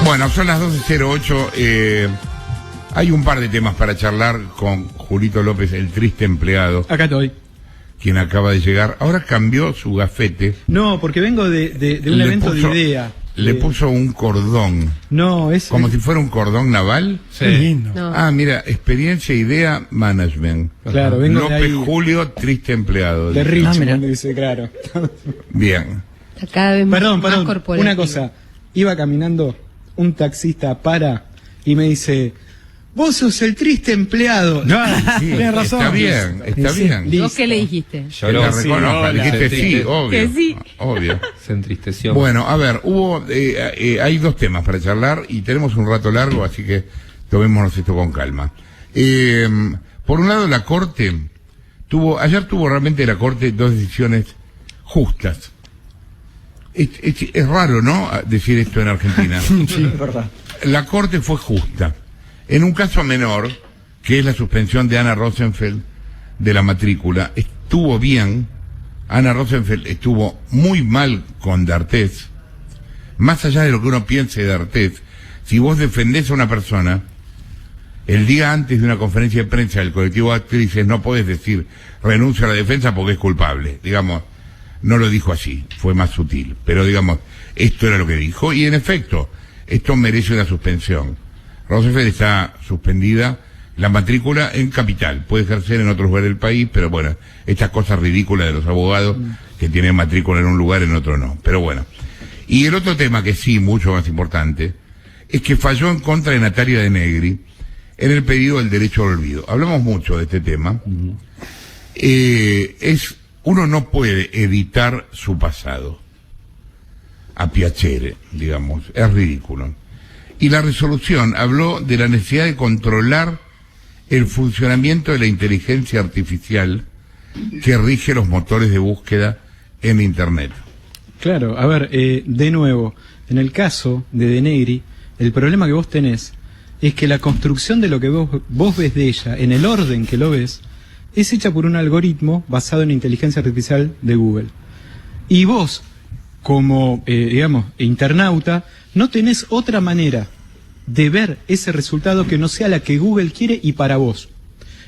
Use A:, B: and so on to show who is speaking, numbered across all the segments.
A: Bueno, son las 12:08. Hay un par de temas para charlar con Julito López, el triste empleado.
B: Acá estoy.
A: Quien acaba de llegar. Ahora cambió su gafete.
B: No, porque vengo de un evento de IDEA.
A: Le puso un cordón.
B: No, es...
A: Como si fuera un cordón naval.
C: Sí. Lindo.
A: No. Ah, mira, experiencia, idea, management.
B: Claro, vengo
A: López
B: de ahí.
A: Julio, triste empleado.
B: De Richmond, dice, claro.
A: Bien.
D: Está cada vez más corporativo.
B: Una cosa. Iba caminando, un taxista para y me dice... Vos sos el triste empleado.
A: No, sí, tienes razón. Está bien, está bien.
D: ¿Vos qué le dijiste?
A: Yo lo reconozco, dijiste sí, obvio.
D: Que sí.
A: Obvio.
C: Se entristeció.
A: Bueno, a ver, hay dos temas para charlar y tenemos un rato largo, así que tomémonos esto con calma. Por un lado, la Corte ayer tuvo realmente la Corte dos decisiones justas. Es raro, ¿no?, decir esto en Argentina.
B: Sí, es verdad.
A: La Corte fue justa. En un caso menor, que es la suspensión de Ana Rosenfeld de la matrícula, estuvo bien. Ana Rosenfeld estuvo muy mal con D'Artés. Más allá de lo que uno piense de D'Artés, si vos defendés a una persona, el día antes de una conferencia de prensa del colectivo de actrices no podés decir renuncio a la defensa porque es culpable. Digamos, no lo dijo así, fue más sutil. Pero digamos, esto era lo que dijo y en efecto, esto merece una suspensión. Rosenfeld está suspendida, la matrícula en Capital, puede ejercer en otros lugares del país, pero bueno, estas cosas ridículas de los abogados que tienen matrícula en un lugar, en otro no, pero bueno. Y el otro tema que sí, mucho más importante, es que falló en contra de Natalia de Negri en el pedido del derecho al olvido. Hablamos mucho de este tema. Uno no puede editar su pasado a piacere, digamos, es ridículo. Y la resolución habló de la necesidad de controlar el funcionamiento de la inteligencia artificial que rige los motores de búsqueda en Internet.
B: Claro, a ver, de nuevo, en el caso de Negri, el problema que vos tenés es que la construcción de lo que vos ves de ella, en el orden que lo ves, es hecha por un algoritmo basado en inteligencia artificial de Google. Y vos, como, digamos, internauta, no tenés otra manera de ver ese resultado que no sea la que Google quiere y para vos.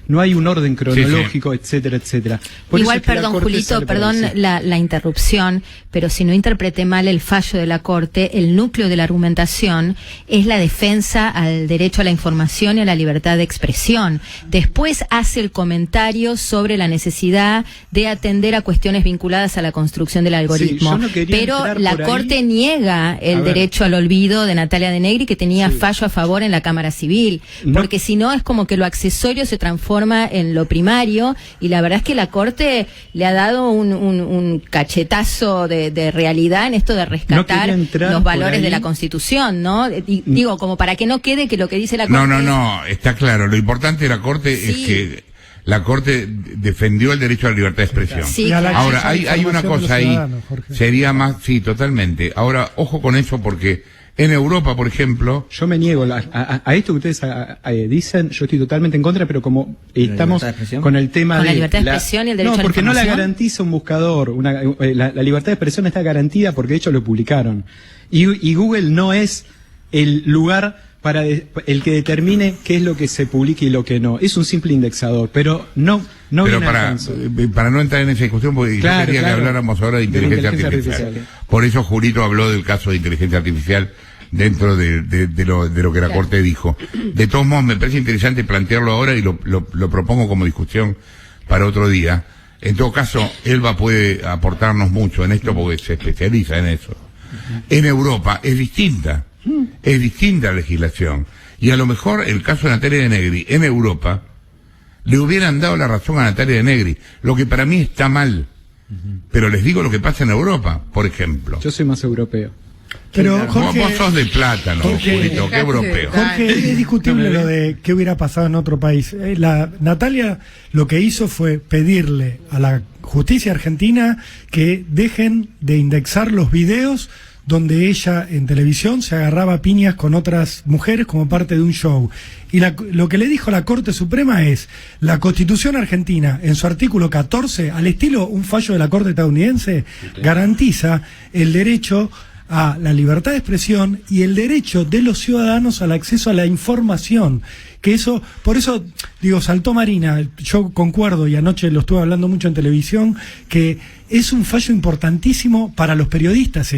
B: No hay un orden cronológico, sí, etcétera, etcétera. Por
D: Igual,
B: eso es que
D: perdón, Julito, perdón la interrupción, pero si no interpreté mal el fallo de la Corte, el núcleo de la argumentación es la defensa al derecho a la información y a la libertad de expresión. Después hace el comentario sobre la necesidad de atender a cuestiones vinculadas a la construcción del algoritmo. Sí, pero la Corte niega el derecho al olvido de Natalia de Negri, que tenía fallo a favor en la Cámara Civil. Porque si no, es como que lo accesorio se transforma en lo primario, y la verdad es que la Corte le ha dado un cachetazo de realidad en esto de rescatar los valores de la Constitución, ¿no? Digo, como para que no quede que lo que dice la Corte...
A: No, está claro. Lo importante de la Corte es que la Corte defendió el derecho a la libertad de expresión. Sí, claro. Ahora, hay una cosa ahí, sería más... Sí, totalmente. Ahora, ojo con eso porque... En Europa, por ejemplo...
B: Yo me niego a esto que ustedes dicen, yo estoy totalmente en contra, pero como estamos con el tema de...
D: ¿Con la libertad de expresión y el derecho a la información?
B: No, porque no la garantiza un buscador. La libertad de expresión está garantida porque de hecho lo publicaron. Y Google no es el lugar para el que determine qué es lo que se publica y lo que no. Es un simple indexador, pero no
A: pero para no entrar en esa discusión, porque yo quería que habláramos ahora de inteligencia artificial. Por eso Julito habló del caso de inteligencia artificial dentro de lo que la Corte dijo. De todos modos, me parece interesante plantearlo ahora y lo propongo como discusión para otro día. En todo caso, Elba puede aportarnos mucho en esto porque se especializa en eso. En Europa es distinta la legislación. Y a lo mejor el caso de Natalia de Negri en Europa le hubieran dado la razón a Natalia de Negri, lo que para mí está mal. Pero les digo lo que pasa en Europa, por ejemplo.
B: Yo soy más europeo.
E: Pero Jorge,
A: vos sos de plátano, Julito, que europeo.
E: Jorge, es discutible lo de qué hubiera pasado en otro país. Natalia lo que hizo fue pedirle a la justicia argentina que dejen de indexar los videos donde ella en televisión se agarraba a piñas con otras mujeres como parte de un show. Y lo que le dijo la Corte Suprema es, la Constitución argentina, en su artículo 14, al estilo un fallo de la Corte estadounidense, garantiza el derecho a la libertad de expresión y el derecho de los ciudadanos al acceso a la información. Que eso, por eso digo, saltó Marina, yo concuerdo y anoche lo estuve hablando mucho en televisión, que es un fallo importantísimo para los periodistas,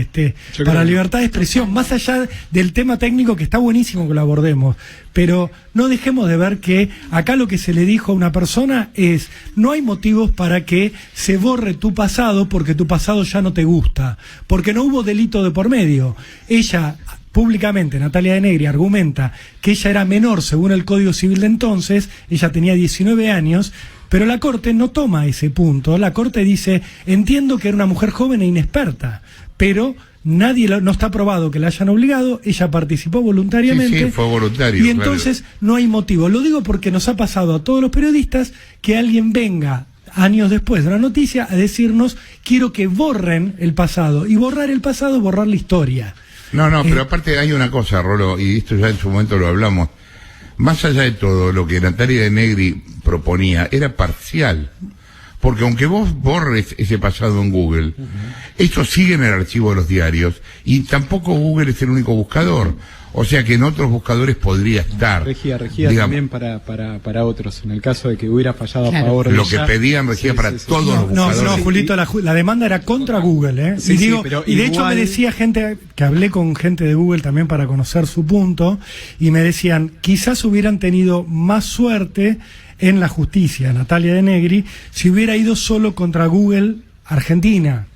E: para la libertad de expresión, más allá del tema técnico que está buenísimo que lo abordemos, pero no dejemos de ver que acá lo que se le dijo a una persona es: no hay motivos para que se borre tu pasado porque tu pasado ya no te gusta, porque no hubo delito de por medio. Ella públicamente, Natalia de Negri, argumenta que ella era menor según el Código Civil de entonces, ella tenía 19 años, pero la Corte no toma ese punto. La Corte dice: entiendo que era una mujer joven e inexperta, pero no está probado que la hayan obligado, ella participó voluntariamente.
A: Sí, fue voluntario.
E: Y entonces no hay motivo. Lo digo porque nos ha pasado a todos los periodistas que alguien venga años después de la noticia a decirnos: quiero que borren el pasado. Y borrar el pasado es borrar la historia.
A: No, pero aparte hay una cosa, Rolo, y esto ya en su momento lo hablamos. Más allá de todo, lo que Natalia de Negri proponía era parcial. Porque aunque vos borres ese pasado en Google, esto sigue en el archivo de los diarios, y tampoco Google es el único buscador. O sea que en otros buscadores podría estar.
B: Regía también para otros, en el caso de que hubiera fallado a favor de
A: lo
B: ella.
A: Que pedían regía para todos los buscadores.
E: No, Julito, la demanda era contra Google, ¿eh?
B: Sí, pero
E: y de hecho me decía gente, que hablé con gente de Google también para conocer su punto, y me decían: quizás hubieran tenido más suerte en la justicia, Natalia de Negri, si hubiera ido solo contra Google Argentina.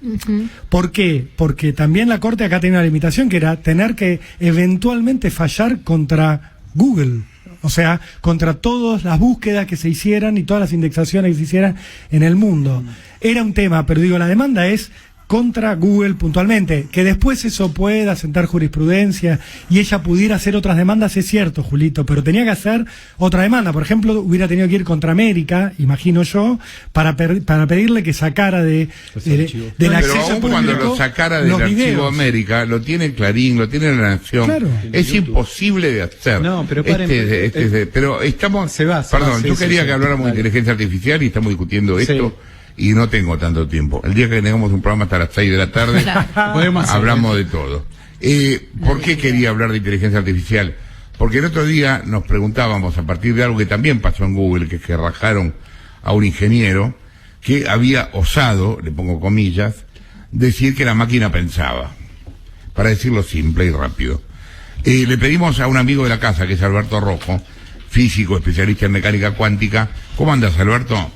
E: ¿Por qué? Porque también la Corte acá tenía una limitación, que era tener que eventualmente fallar contra Google, o sea, contra todas las búsquedas que se hicieran y todas las indexaciones que se hicieran en el mundo. Era un tema, pero digo, la demanda es contra Google puntualmente. Que después eso pueda sentar jurisprudencia y ella pudiera hacer otras demandas, es cierto, Julito, pero tenía que hacer otra demanda. Por ejemplo, hubiera tenido que ir contra América, imagino yo, para pedirle que sacara del acceso
A: pero aún cuando lo sacara del archivo América, lo tiene Clarín, lo tiene La Nación. Claro. Es imposible de hacer.
B: No, pero
A: pero estamos... Yo quería que habláramos de inteligencia artificial y estamos discutiendo esto. Y no tengo tanto tiempo. El día que tengamos un programa hasta las 6 de la tarde, hablamos de todo. ¿Por qué quería hablar de inteligencia artificial? Porque el otro día nos preguntábamos, a partir de algo que también pasó en Google, que es que rajaron a un ingeniero que había osado, le pongo comillas, decir que la máquina pensaba. Para decirlo simple y rápido. Le pedimos a un amigo de la casa, que es Alberto Rojo, físico, especialista en mecánica cuántica. ¿Cómo andas, Alberto?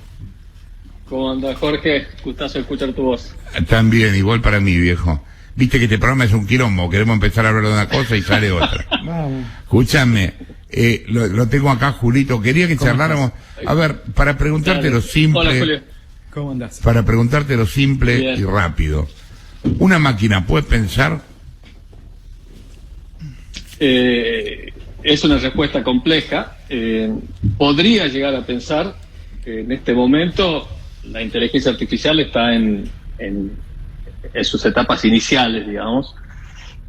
C: ¿Cómo andas, Jorge? Gustazo escuchar tu voz.
A: También, igual para mí, viejo. Viste que este programa es un quilombo, queremos empezar a hablar de una cosa y sale otra. Escúchame, lo tengo acá, Julito, quería que charláramos. A ver, para preguntarte lo simple.
C: Hola, Julio.
B: ¿Cómo andás?
A: Para preguntarte lo simple y rápido. ¿Una máquina puede pensar?
C: Es una respuesta compleja. Podría llegar a pensar que en este momento la inteligencia artificial está en sus etapas iniciales, digamos,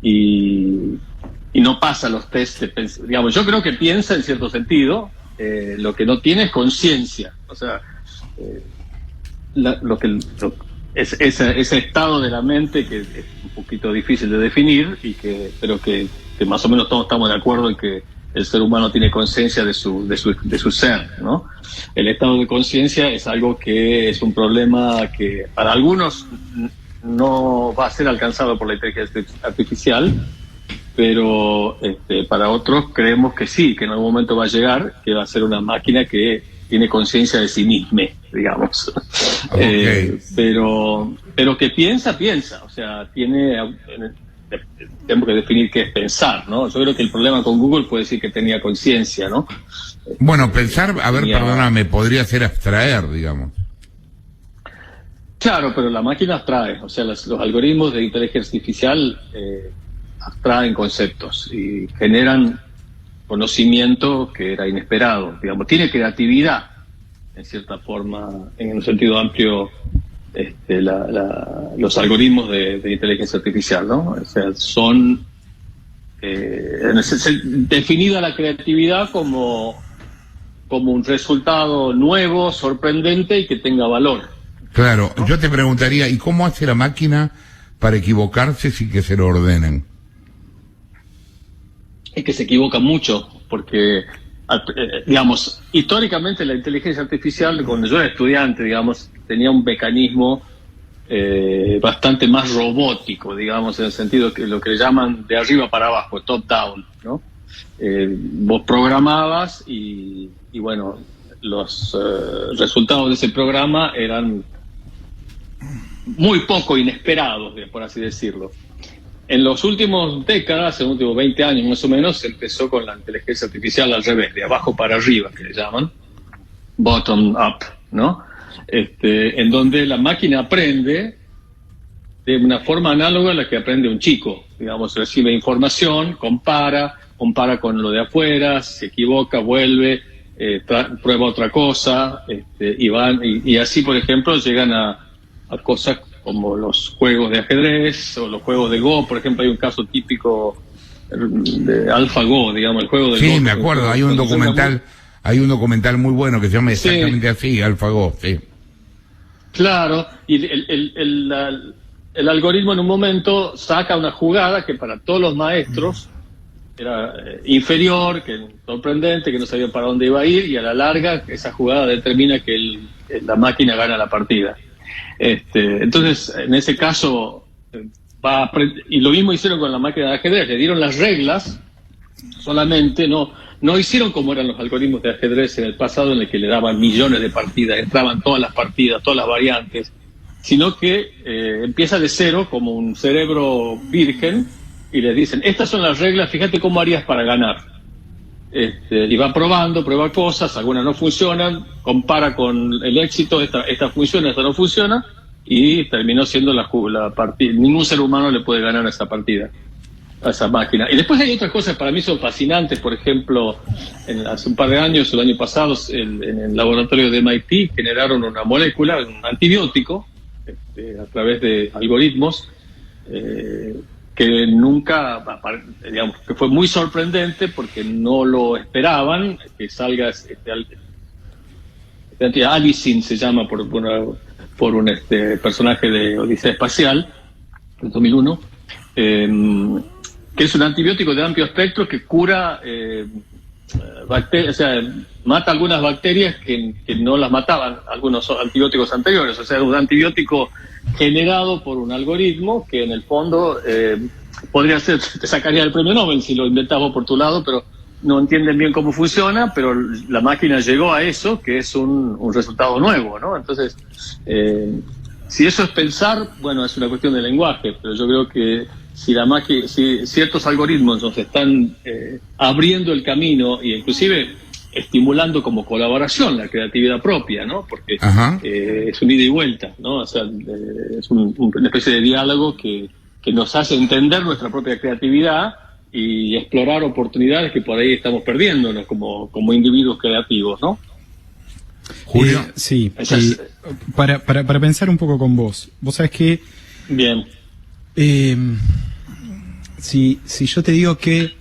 C: y no pasa los test de digamos. Yo creo que piensa en cierto sentido, lo que no tiene es conciencia, o sea, ese estado de la mente que es un poquito difícil de definir, pero que más o menos todos estamos de acuerdo en que el ser humano tiene conciencia de su ser, ¿no? El estado de conciencia es algo que es un problema que para algunos no va a ser alcanzado por la inteligencia artificial, pero para otros creemos que sí, que en algún momento va a llegar, que va a ser una máquina que tiene conciencia de sí misma, digamos.
A: Okay.
C: Pero que piensa, o sea, tenemos que definir qué es pensar, ¿no? Yo creo que el problema con Google fue decir que tenía conciencia, ¿no?
A: Bueno, pensar, perdóname, podría ser abstraer, digamos.
C: Claro, pero la máquina abstrae, o sea, los algoritmos de inteligencia artificial abstraen conceptos y generan conocimiento que era inesperado, digamos. Tiene creatividad, en cierta forma, en un sentido amplio, los algoritmos de inteligencia artificial, ¿no? O sea, son definida la creatividad como un resultado nuevo, sorprendente y que tenga valor.
A: Claro,
C: ¿no?
A: Yo te preguntaría, ¿y cómo hace la máquina para equivocarse sin que se lo ordenen?
C: Es que se equivoca mucho, porque, digamos, históricamente la inteligencia artificial, cuando yo era estudiante, digamos, tenía un mecanismo bastante más robótico, digamos, en el sentido que lo que llaman de arriba para abajo, top-down, ¿no? Vos programabas y bueno, los resultados de ese programa eran muy poco inesperados, por así decirlo. En los últimos décadas, en los últimos 20 años más o menos, se empezó con la inteligencia artificial al revés, de abajo para arriba, que le llaman, bottom up, ¿no? En donde la máquina aprende de una forma análoga a la que aprende un chico. Digamos, recibe información, compara con lo de afuera, se equivoca, vuelve, prueba otra cosa, y así, por ejemplo, llegan a cosas como los juegos de ajedrez o los juegos de Go. Por ejemplo, hay un caso típico de AlphaGo, digamos, el juego de Go.
A: Sí, me acuerdo, hay un documental muy bueno que se llama exactamente así, AlphaGo, sí.
C: Claro, y el algoritmo en un momento saca una jugada que para todos los maestros era inferior, que sorprendente, que no sabían para dónde iba a ir, y a la larga esa jugada determina que la máquina gana la partida. Entonces, en ese caso, y lo mismo hicieron con la máquina de ajedrez, le dieron las reglas solamente, no hicieron como eran los algoritmos de ajedrez en el pasado, en el que le daban millones de partidas, entraban todas las partidas, todas las variantes, sino que empieza de cero como un cerebro virgen y les dicen, estas son las reglas, fíjate cómo harías para ganar. Y va probando, prueba cosas, algunas no funcionan, compara con el éxito, esta funciona, esta no funciona, y terminó siendo la partida. Ningún ser humano le puede ganar a esa partida, a esa máquina. Y después hay otras cosas que para mí son fascinantes. Por ejemplo, hace un par de años, el año pasado, en el laboratorio de MIT generaron una molécula, un antibiótico, a través de algoritmos, que nunca, digamos, que fue muy sorprendente porque no lo esperaban, que salga Alicin se llama por un personaje de Odisea Espacial, del 2001, que es un antibiótico de amplio espectro que cura bacterias, o sea, mata algunas bacterias que no las mataban algunos antibióticos anteriores. O sea, un antibiótico generado por un algoritmo que en el fondo podría ser, te sacaría el premio Nobel si lo inventabas por tu lado, pero no entienden bien cómo funciona, pero la máquina llegó a eso, que es un resultado nuevo, ¿no? Entonces, si eso es pensar, bueno, es una cuestión de lenguaje, pero yo creo que si ciertos algoritmos nos están abriendo el camino e inclusive estimulando como colaboración la creatividad propia, ¿no? Porque es un ida y vuelta, ¿no? O sea, es una especie de diálogo que nos hace entender nuestra propia creatividad y explorar oportunidades que por ahí estamos perdiéndonos como individuos creativos, ¿no?
B: Julio. Sí, para pensar un poco con vos sabés que...
C: Bien.
B: Si yo te digo que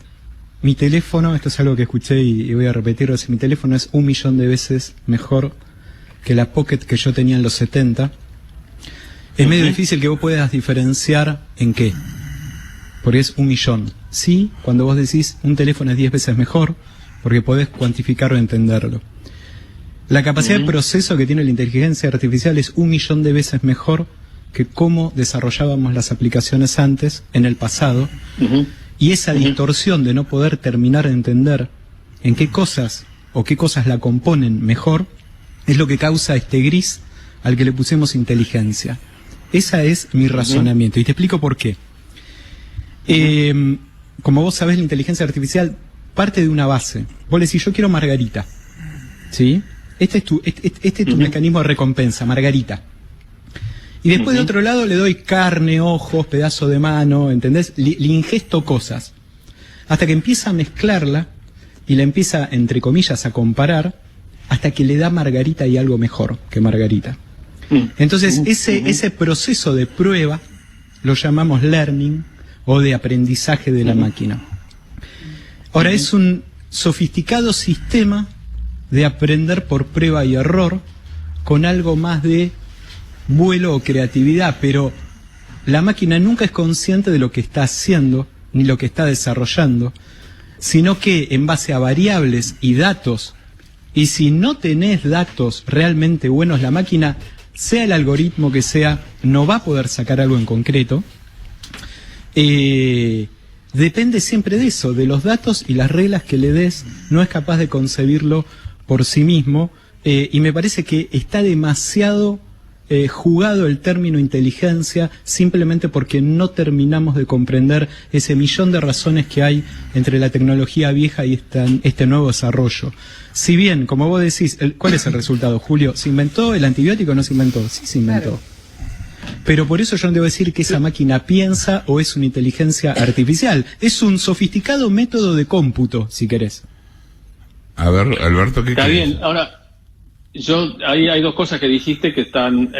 B: mi teléfono, esto es algo que escuché y voy a repetirlo, si mi teléfono es 1.000.000 de veces mejor que la Pocket que yo tenía en los 70, es medio difícil que vos puedas diferenciar en qué, porque es 1.000.000. Sí, cuando vos decís un teléfono es 10 veces mejor, porque podés cuantificarlo y entenderlo. La capacidad de proceso que tiene la inteligencia artificial es 1.000.000 de veces mejor que cómo desarrollábamos las aplicaciones antes, en el pasado, y esa distorsión de no poder terminar de entender en qué cosas o qué cosas la componen mejor, es lo que causa este gris al que le pusimos inteligencia. Ese es mi razonamiento, y te explico por qué. Como vos sabés, la inteligencia artificial parte de una base. Vos le decís, yo quiero margarita, ¿sí? Este es tu mecanismo de recompensa, margarita. Y después de otro lado le doy carne, ojos, pedazo de mano, ¿entendés? Le ingesto cosas. Hasta que empieza a mezclarla y la empieza, entre comillas, a comparar, hasta que le da margarita y algo mejor que margarita. Entonces, ese proceso de prueba lo llamamos learning o de aprendizaje de la máquina. Ahora, es un sofisticado sistema de aprender por prueba y error con algo más de vuelo o creatividad, pero la máquina nunca es consciente de lo que está haciendo, ni lo que está desarrollando, sino que en base a variables y datos, y si no tenés datos realmente buenos, la máquina, sea el algoritmo que sea, no va a poder sacar algo en concreto. Depende siempre de eso, de los datos y las reglas que le des, no es capaz de concebirlo por sí mismo, y me parece que está demasiado jugado el término inteligencia simplemente porque no terminamos de comprender ese millón de razones que hay entre la tecnología vieja y este nuevo desarrollo. Si bien, como vos decís, ¿cuál es el resultado, Julio? ¿Se inventó el antibiótico o no se inventó? Sí, se inventó. Claro. Pero por eso yo no debo decir que esa máquina piensa o es una inteligencia artificial. Es un sofisticado método de cómputo, si querés. A ver, Alberto, ¿qué
C: está bien, ahora... Ahí hay dos cosas que dijiste que están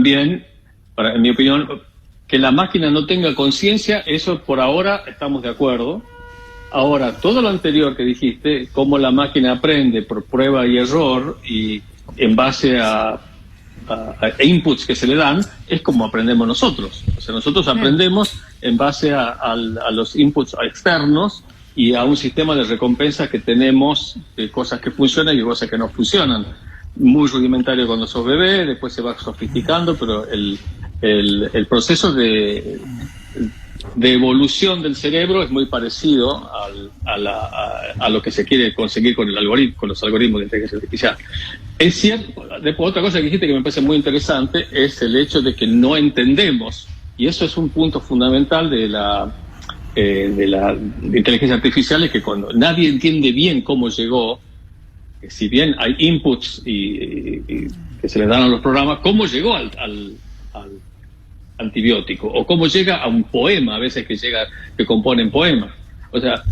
C: bien, en mi opinión. Que la máquina no tenga conciencia, eso por ahora estamos de acuerdo. Ahora, todo lo anterior que dijiste, cómo la máquina aprende por prueba y error y en base a inputs que se le dan, es como aprendemos nosotros. O sea, nosotros aprendemos en base a los inputs externos y a un sistema de recompensa que tenemos, de cosas que funcionan y cosas que no funcionan. Muy rudimentario cuando sos bebé, después se va sofisticando, pero el proceso de evolución del cerebro es muy parecido a lo que se quiere conseguir con los algoritmos de inteligencia artificial. Es cierto, después otra cosa que dijiste que me parece muy interesante es el hecho de que no entendemos, y eso es un punto fundamental de la inteligencia artificial, es que cuando nadie entiende bien cómo llegó, si bien hay inputs y que se le dan a los programas, cómo llegó al antibiótico, o cómo llega a un poema, a veces que componen poemas. O sea,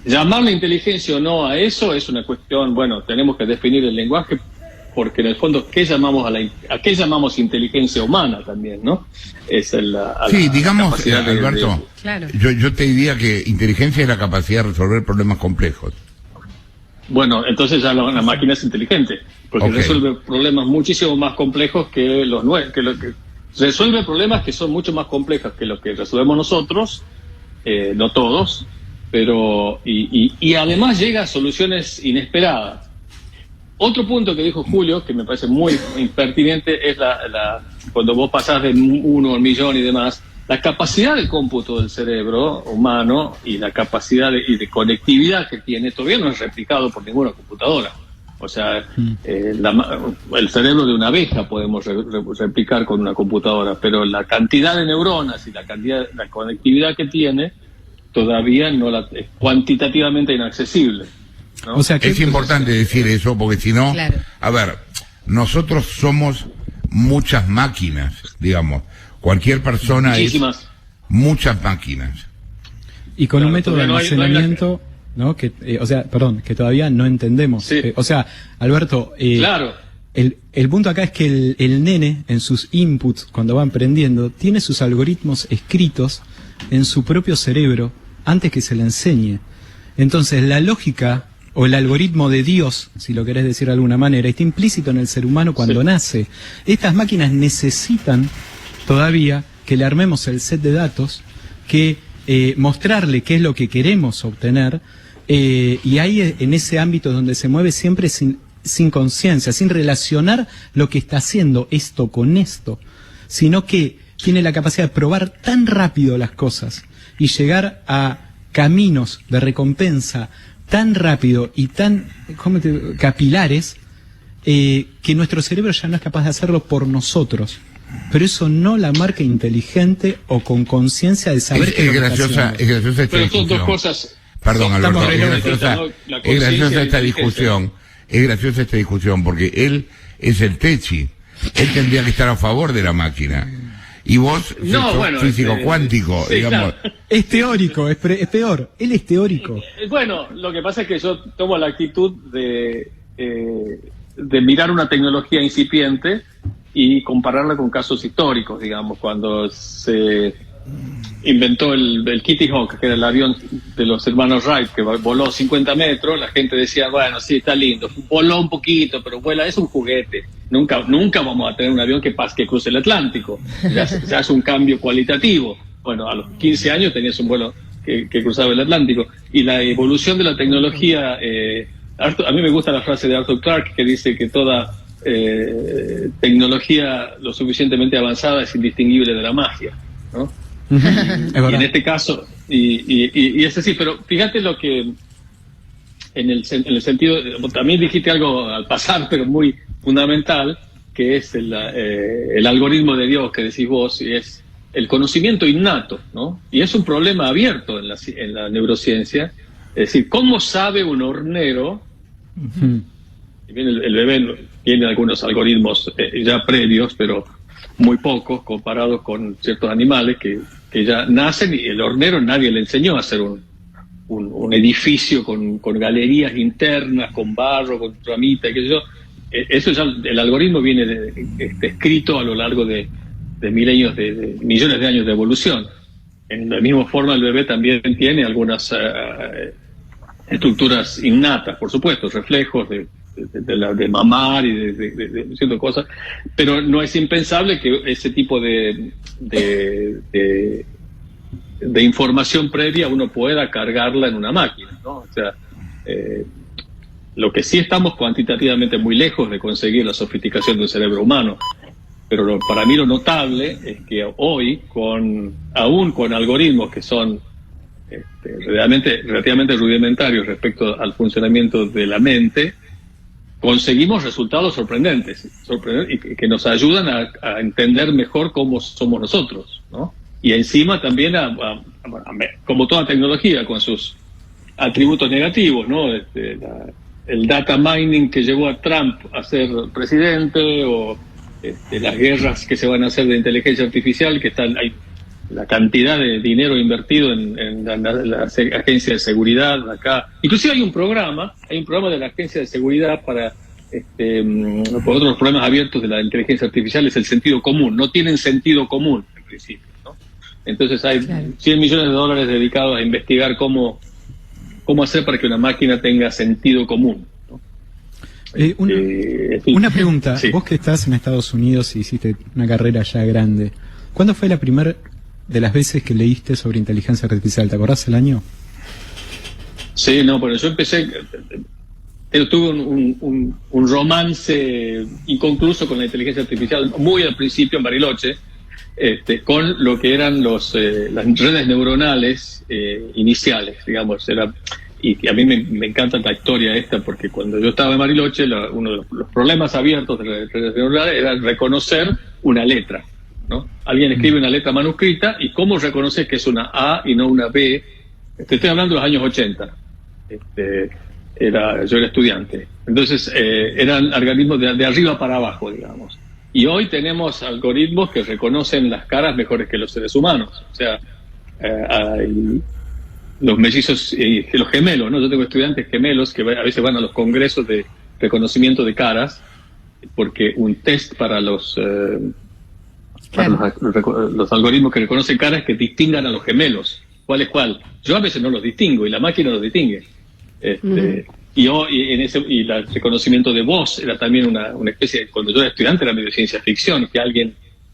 C: llamarle inteligencia o no a eso es una cuestión, bueno, tenemos que definir el lenguaje, porque en el fondo, ¿qué llamamos a qué llamamos inteligencia humana también, no? Es
A: sí, digamos, Alberto,
D: claro.
A: yo te diría que inteligencia es la capacidad de resolver problemas complejos.
C: Bueno, entonces ya la máquina es inteligente, porque resuelve problemas muchísimo más complejos que resuelve problemas que son mucho más complejos que los que resolvemos nosotros, no todos, pero y además llega a soluciones inesperadas. Otro punto que dijo Julio, que me parece muy impertinente, es cuando vos pasás de 1 al millón y demás, la capacidad de cómputo del cerebro humano y la capacidad de conectividad que tiene todavía no es replicado por ninguna computadora. O sea, el cerebro de una abeja podemos replicar con una computadora, pero la cantidad de neuronas y la conectividad que tiene todavía es cuantitativamente inaccesible, ¿no?
A: O sea, que es importante decir eso, porque si no, claro. A ver, nosotros somos muchas máquinas, digamos. Cualquier persona
C: muchísimas.
A: Muchas máquinas.
B: Y con un método de almacenamiento, ¿no? Que todavía no entendemos.
C: Sí.
B: O sea, Alberto,
C: claro.
B: El punto acá es que el nene, en sus inputs, cuando va aprendiendo, tiene sus algoritmos escritos en su propio cerebro antes que se le enseñe. Entonces, la lógica o el algoritmo de Dios, si lo querés decir de alguna manera, está implícito en el ser humano cuando nace. Estas máquinas necesitan todavía que le armemos el set de datos, que mostrarle qué es lo que queremos obtener, y ahí en ese ámbito donde se mueve siempre sin conciencia, sin relacionar lo que está haciendo esto con esto, sino que tiene la capacidad de probar tan rápido las cosas y llegar a caminos de recompensa tan rápido y tan capilares, que nuestro cerebro ya no es capaz de hacerlo por nosotros. Pero eso no la marca inteligente o con conciencia de saber
A: es graciosa esta
C: pero
A: discusión.
C: son dos cosas.
A: Perdón, Alberto, es graciosa esta discusión. Es graciosa esta discusión porque él es el techi. Él tendría que estar a favor de la máquina. Y vos sos físico cuántico, sí, digamos.
B: Claro. Es teórico, es peor. Él es teórico.
C: Bueno, lo que pasa es que yo tomo la actitud de mirar una tecnología incipiente y compararla con casos históricos, digamos, cuando inventó el Kitty Hawk, que era el avión de los hermanos Wright, que voló 50 metros, la gente decía, bueno, sí, está lindo, voló un poquito, pero vuela, es un juguete. Nunca vamos a tener un avión que cruce el Atlántico. Ya es un cambio cualitativo. Bueno, a los 15 años tenías un vuelo que cruzaba el Atlántico. Y la evolución de la tecnología, a mí me gusta la frase de Arthur Clarke, que dice que toda tecnología lo suficientemente avanzada es indistinguible de la magia, ¿no? Y en este caso, y es así, pero fíjate lo que, en el sentido, también dijiste algo al pasar, pero muy fundamental, que es el algoritmo de Dios que decís vos, y es el conocimiento innato, ¿no? Y es un problema abierto en la neurociencia, es decir, ¿cómo sabe un hornero? Si bien el bebé tiene algunos algoritmos ya previos, pero muy pocos comparados con ciertos animales que ya nacen, y el hornero nadie le enseñó a hacer un edificio con galerías internas, con barro, con ramita, qué sé yo. Eso ya, el algoritmo viene escrito a lo largo de milenios, de millones de años de evolución. En la misma forma el bebé también tiene algunas estructuras innatas, por supuesto, reflejos de mamar y de ciertas cosas, pero no es impensable que ese tipo de información previa uno pueda cargarla en una máquina, ¿no? O sea, lo que sí estamos cuantitativamente muy lejos de conseguir la sofisticación del cerebro humano, pero para mí lo notable es que hoy, aún con algoritmos que son relativamente rudimentarios respecto al funcionamiento de la mente, conseguimos resultados sorprendentes y que nos ayudan a entender mejor cómo somos nosotros, ¿no? Y encima también, como toda tecnología, con sus atributos negativos, ¿no? El data mining que llevó a Trump a ser presidente, o las guerras que se van a hacer de inteligencia artificial, que hay la cantidad de dinero invertido en la agencia de seguridad acá. Inclusive hay un programa de la agencia de seguridad para por otros problemas abiertos de la inteligencia artificial, es el sentido común. No tienen sentido común en principio, ¿no? Entonces hay $100 millones dedicados a investigar cómo hacer para que una máquina tenga sentido común, ¿no?
B: Una pregunta,
C: sí.
B: Vos que estás en Estados Unidos y hiciste una carrera ya grande, ¿cuándo fue la primera de las veces que leíste sobre inteligencia artificial? ¿Te acordás el año?
C: Sí, no, pero yo tuve un romance inconcluso con la inteligencia artificial muy al principio en Bariloche, con lo que eran las redes neuronales iniciales, digamos. Y a mí me encanta la historia esta, porque cuando yo estaba en Bariloche, uno de los problemas abiertos de las redes neuronales era reconocer una letra, ¿no? Alguien escribe una letra manuscrita, y cómo reconocer que es una A y no una B. Estoy hablando de los años 80. Yo era estudiante. Entonces, eran algoritmos de arriba para abajo, digamos. Y hoy tenemos algoritmos que reconocen las caras mejores que los seres humanos. O sea, hay los mellizos, los gemelos, ¿no? Yo tengo estudiantes gemelos que a veces van a los congresos de reconocimiento de caras, porque un test para los algoritmos que reconocen caras es que distingan a los gemelos. ¿Cuál es cuál? Yo a veces no los distingo, y la máquina los distingue. Y el reconocimiento de voz era también una especie, cuando yo era estudiante era medio ciencia ficción,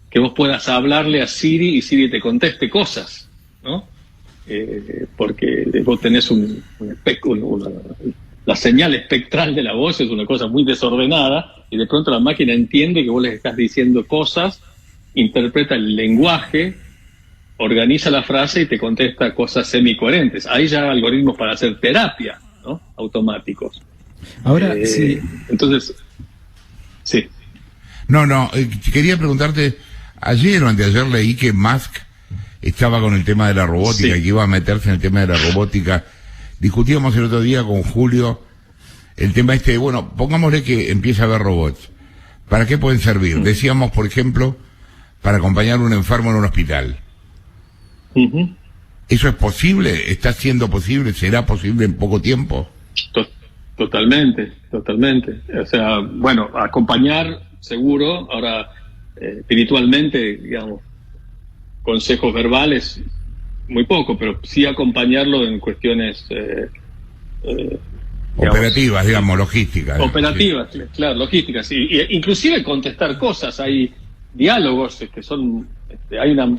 C: que vos puedas hablarle a Siri y Siri te conteste cosas, ¿no? Porque vos tenés la señal espectral de la voz es una cosa muy desordenada, y de pronto la máquina entiende que vos les estás diciendo cosas, interpreta el lenguaje, organiza la frase y te contesta cosas semicoherentes. Hay ya algoritmos para hacer terapia, ¿no? Automáticos.
B: Ahora, sí.
C: Entonces, sí.
A: No, quería preguntarte, ayer o anteayer leí que Musk estaba con el tema de la robótica,
C: Sí.
A: y que iba a meterse en el tema de la robótica. Discutíamos el otro día con Julio el tema bueno, pongámosle que empieza a haber robots. ¿Para qué pueden servir? Decíamos, por ejemplo, para acompañar a un enfermo en un hospital.
C: Uh-huh.
A: ¿Eso es posible? ¿Está siendo posible? ¿Será posible en poco tiempo?
C: Totalmente. O sea, bueno, acompañar seguro. Ahora, espiritualmente, digamos, consejos verbales muy poco, pero sí acompañarlo en cuestiones
A: operativas, digamos, logísticas.
C: Operativas, sí. Claro, logísticas. Y inclusive contestar cosas. Hay diálogos que son... hay una...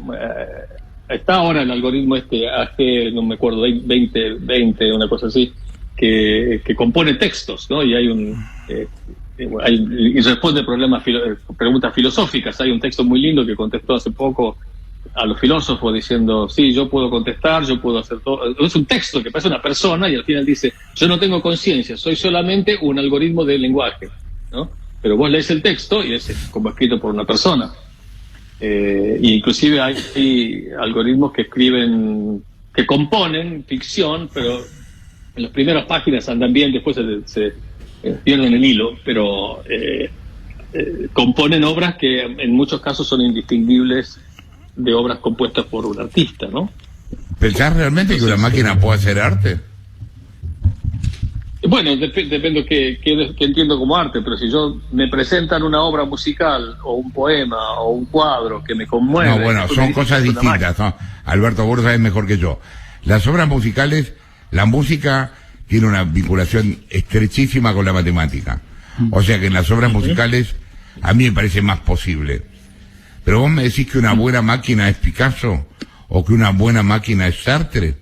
C: está ahora el algoritmo AG, no me acuerdo, 2020, una cosa así, que compone textos, ¿no? Y hay y responde preguntas filosóficas. Hay un texto muy lindo que contestó hace poco a los filósofos diciendo, sí, yo puedo contestar, yo puedo hacer todo. Es un texto que parece una persona y al final dice, yo no tengo conciencia, soy solamente un algoritmo de lenguaje, ¿no? Pero vos lees el texto y es como escrito por una persona. Y inclusive hay algoritmos que que componen ficción, pero en las primeras páginas andan bien, después se pierden el hilo, pero componen obras que en muchos casos son indistinguibles de obras compuestas por un artista, ¿no?
A: ¿Pensás realmente que una máquina puede hacer arte?
C: Bueno, depende que entiendo como arte, pero si me presentan una obra musical o un poema o un cuadro que me conmueve...
A: No, bueno, son cosas distintas, ¿no? Alberto, vos lo sabés mejor que yo. Las obras musicales, la música tiene una vinculación estrechísima con la matemática. O sea que en las obras musicales a mí me parece más posible. Pero vos me decís que una buena máquina es Picasso o que una buena máquina es Sartre.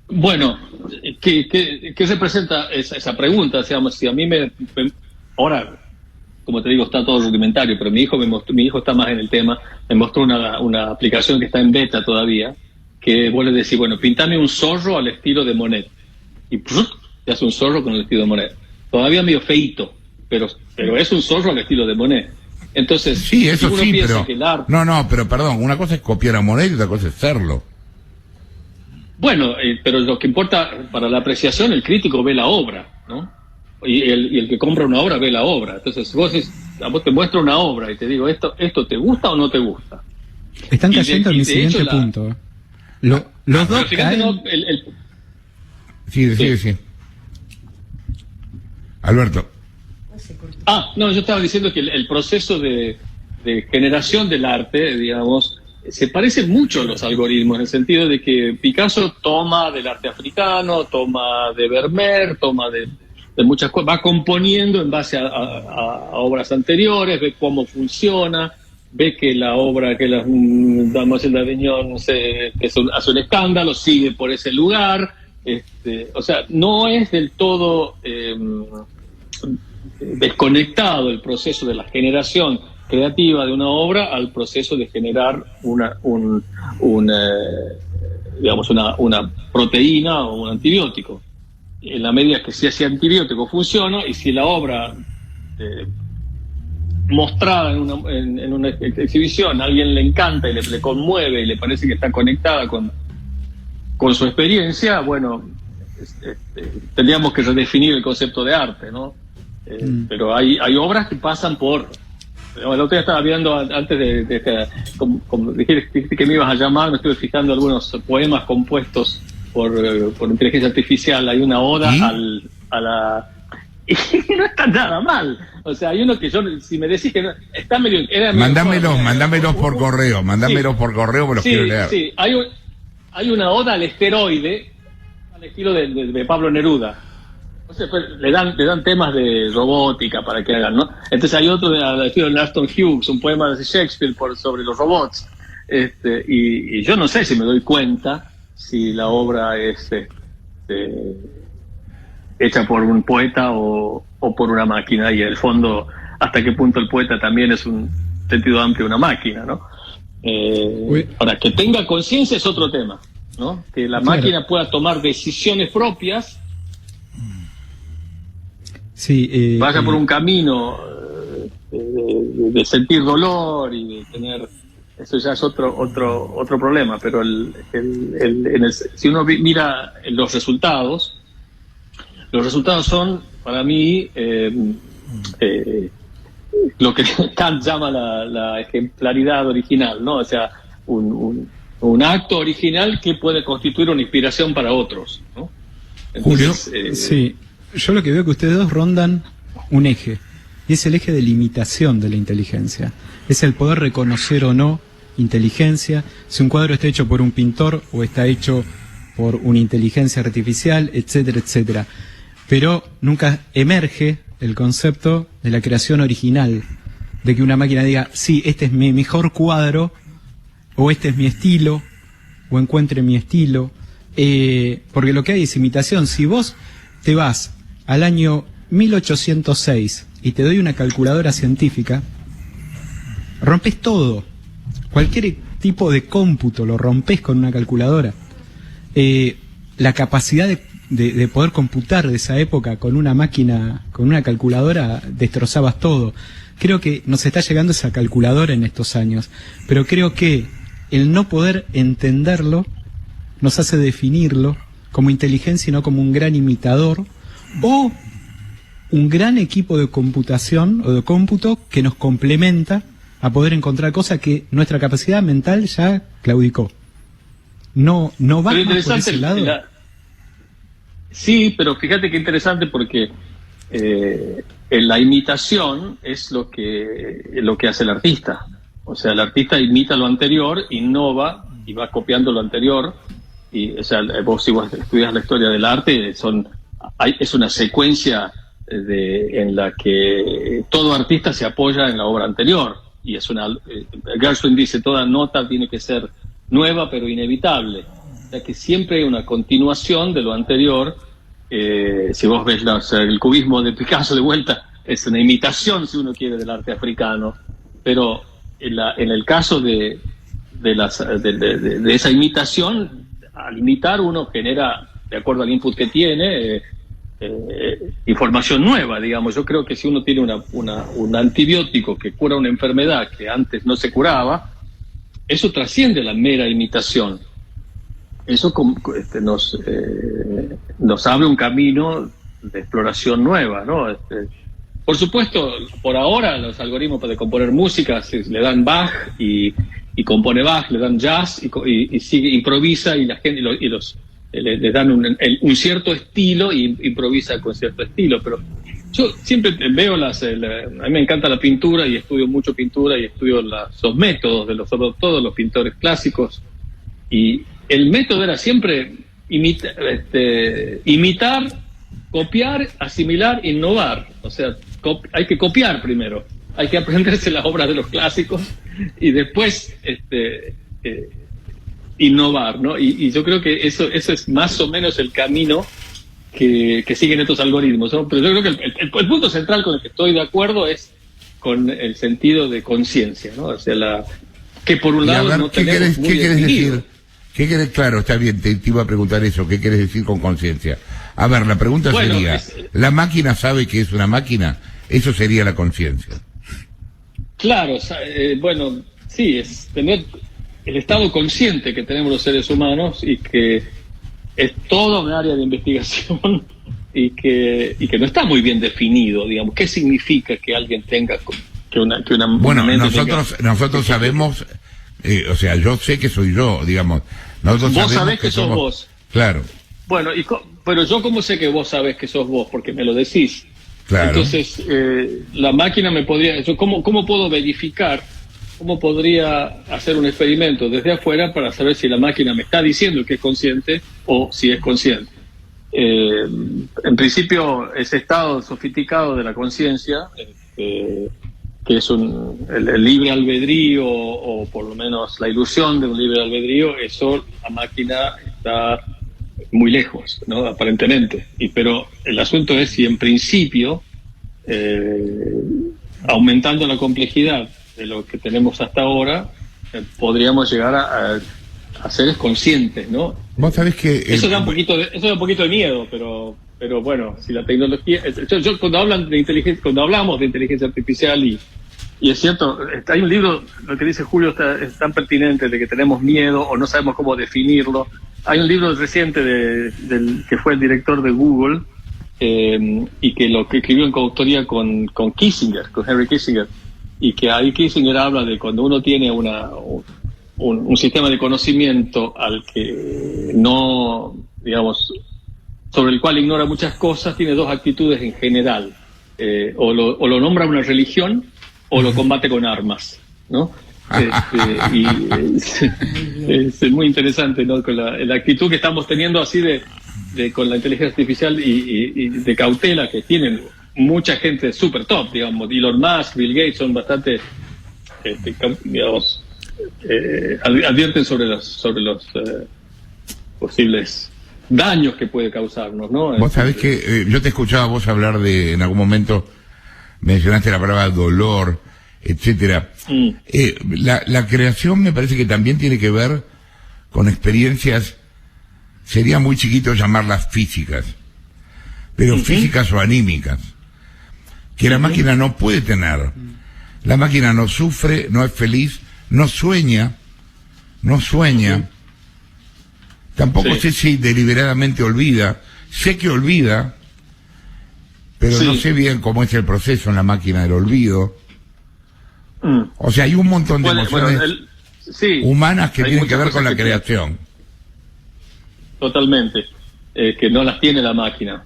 C: Bueno, ¿qué representa esa pregunta? O sea, si a mí ahora, como te digo, está todo rudimentario, pero mi hijo está más en el tema, me mostró una aplicación que está en beta todavía, que vos le decís, bueno, pintame un zorro al estilo de Monet. Y te hace un zorro con el estilo de Monet. Todavía medio feíto, pero es un zorro al estilo de Monet. Entonces,
A: sí, eso
C: uno
A: sí,
C: piensa
A: pero...
C: que el arte...
A: No, pero perdón, una cosa es copiar a Monet y otra cosa es serlo.
C: Bueno, pero lo que importa para la apreciación, el crítico ve la obra, ¿no? Y el que compra una obra ve la obra. Entonces, vos te muestro una obra y te digo, ¿esto te gusta o no te gusta?
B: Están cayendo en mi siguiente punto. Los dos caen...
C: No,
A: Sí. Alberto.
C: No, yo estaba diciendo que el proceso de generación del arte, digamos, se parecen mucho a los algoritmos, en el sentido de que Picasso toma del arte africano, toma de Vermeer, toma de muchas cosas, va componiendo en base a obras anteriores, ve cómo funciona, ve que la obra que las Damas de Aviñón hace un escándalo, sigue por ese lugar. O sea, no es del todo desconectado el proceso de la generación creativa de una obra al proceso de generar una proteína o un antibiótico. En la medida que si ese antibiótico funciona y si la obra mostrada en una exhibición a alguien le encanta y le conmueve y le parece que está conectada con su experiencia, bueno, tendríamos que redefinir el concepto de arte, ¿no? Pero hay obras que pasan por... El otro día estaba viendo, antes de como dijiste que me ibas a llamar, me estuve fijando algunos poemas compuestos por inteligencia artificial. Hay una oda a la... Y no está nada mal. O sea, hay uno que si me decís que no, está medio...
A: Mandámelos por correo, por correo, me los quiero leer.
C: Sí, hay una oda al esteroide, al estilo de Pablo Neruda. Entonces, pues, le dan temas de robótica para que hagan, ¿no? Entonces hay otro al estilo de Aston Hughes, un poema de Shakespeare sobre los robots. Y yo no sé si me doy cuenta si la obra es hecha por un poeta o por una máquina, y en el fondo hasta qué punto el poeta también es un sentido amplio una máquina, ¿no? Ahora, que tenga conciencia es otro tema, ¿no? Que la máquina pueda tomar decisiones propias, vaya por un camino de sentir dolor y de tener... Eso ya es otro problema, pero si uno mira los resultados son, para mí, lo que Kant llama la ejemplaridad original, ¿no? O sea, un acto original que puede constituir una inspiración para otros, ¿no? Entonces,
B: Julio, sí, yo lo que veo que ustedes dos rondan un eje, y es el eje de limitación de la inteligencia. Es el poder reconocer o no inteligencia, si un cuadro está hecho por un pintor o está hecho por una inteligencia artificial, etcétera, etcétera. Pero nunca emerge el concepto de la creación original, de que una máquina diga, sí, este es mi mejor cuadro, o este es mi estilo, o encuentre mi estilo, porque lo que hay es imitación. Si vos te vas al año 1806 y te doy una calculadora científica, rompes todo. Cualquier tipo de cómputo lo rompes con una calculadora. La capacidad de poder computar de esa época con una máquina, con una calculadora, destrozabas todo. Creo que nos está llegando esa calculadora en estos años, pero creo que el no poder entenderlo nos hace definirlo como inteligencia y no como un gran imitador o un gran equipo de computación o de cómputo que nos complementa a poder encontrar cosas que nuestra capacidad mental ya claudicó. No va más por ese lado.
C: Sí, pero fíjate qué interesante, porque la imitación es lo que hace el artista. O sea, el artista imita lo anterior, innova y va copiando lo anterior. Y, o sea, vos, si vos estudias la historia del arte, es una secuencia en la que todo artista se apoya en la obra anterior. Y Gershwin dice, toda nota tiene que ser nueva pero inevitable. O sea, que siempre hay una continuación de lo anterior. Si vos ves el cubismo de Picasso, de vuelta, es una imitación, si uno quiere, del arte africano. Pero en el caso de esa imitación, al imitar uno genera, de acuerdo al input que tiene, información nueva, digamos. Yo creo que si uno tiene un antibiótico que cura una enfermedad que antes no se curaba, eso trasciende la mera imitación. Eso nos abre un camino de exploración nueva, ¿no? Por supuesto, por ahora los algoritmos para componer música le dan Bach y compone Bach, le dan jazz y sigue, improvisa, y la gente le dan un cierto estilo y improvisa con cierto estilo. Pero yo siempre veo a mí me encanta la pintura y estudio mucho pintura y estudio los métodos de todos los pintores clásicos, y el método era siempre imitar, copiar, asimilar, innovar. O sea, hay que copiar primero, hay que aprenderse las obras de los clásicos y después innovar, ¿no? Y yo creo que eso es más o menos el camino que siguen estos algoritmos, ¿no? Pero yo creo que el punto central con el que estoy de acuerdo es con el sentido de conciencia, ¿no? O sea, que por un lado no tenemos muy definido.
A: Claro, está bien, te iba a preguntar eso, ¿qué quieres decir con conciencia? A ver, la pregunta sería, ¿la máquina sabe que es una máquina? Eso sería la conciencia.
C: Claro, bueno, sí, es tener el estado consciente que tenemos los seres humanos, y que es toda un área de investigación y que no está muy bien definido, digamos. ¿Qué significa que alguien tenga
A: Bueno, nosotros sabemos, o sea, yo sé que soy yo, digamos. Nosotros
C: vos sabés que sos vos.
A: Claro.
C: Bueno, pero yo cómo sé que vos sabés que sos vos, porque me lo decís.
A: Claro.
C: Entonces, la máquina me podría... ¿Cómo puedo verificar? ¿Cómo podría hacer un experimento desde afuera para saber si la máquina me está diciendo que es consciente o si es consciente? En principio, ese estado sofisticado de la conciencia, que es el libre albedrío, o por lo menos la ilusión de un libre albedrío, eso la máquina está muy lejos, ¿no? Aparentemente. Pero el asunto es si en principio, aumentando la complejidad de lo que tenemos hasta ahora, podríamos llegar a seres conscientes, ¿no?
A: Vos sabés que
C: eso da un poquito de miedo, pero bueno, si la tecnología, yo cuando hablamos de inteligencia artificial, y es cierto, hay un libro, lo que dice Julio es tan pertinente, de que tenemos miedo o no sabemos cómo definirlo. Hay un libro reciente del que fue el director de Google, y que lo que escribió en coautoría con Kissinger, con Henry Kissinger, y que ahí Kissinger habla de cuando uno tiene un sistema de conocimiento al que no, digamos, sobre el cual ignora muchas cosas, tiene dos actitudes en general. O lo nombra una religión o lo combate con armas, ¿no? Es muy interesante, ¿no? Con la actitud que estamos teniendo así con la inteligencia artificial y de cautela que tienen mucha gente super top, digamos. Elon Musk, Bill Gates son bastante, digamos, advierten sobre los posibles daños que puede causarnos, ¿no?
A: Vos sabés que yo te escuchaba vos hablar en algún momento mencionaste la palabra dolor, etcétera. La creación me parece que también tiene que ver con experiencias, sería muy chiquito llamarlas físicas, pero físicas o anímicas, que la máquina no puede tener. La máquina no sufre, no es feliz, no sueña, tampoco sé si deliberadamente olvida, sé que olvida, pero no sé bien cómo es el proceso en la máquina del olvido. O sea, hay un montón de emociones humanas que tienen que ver con la creación.
C: Totalmente, que no las tiene la máquina,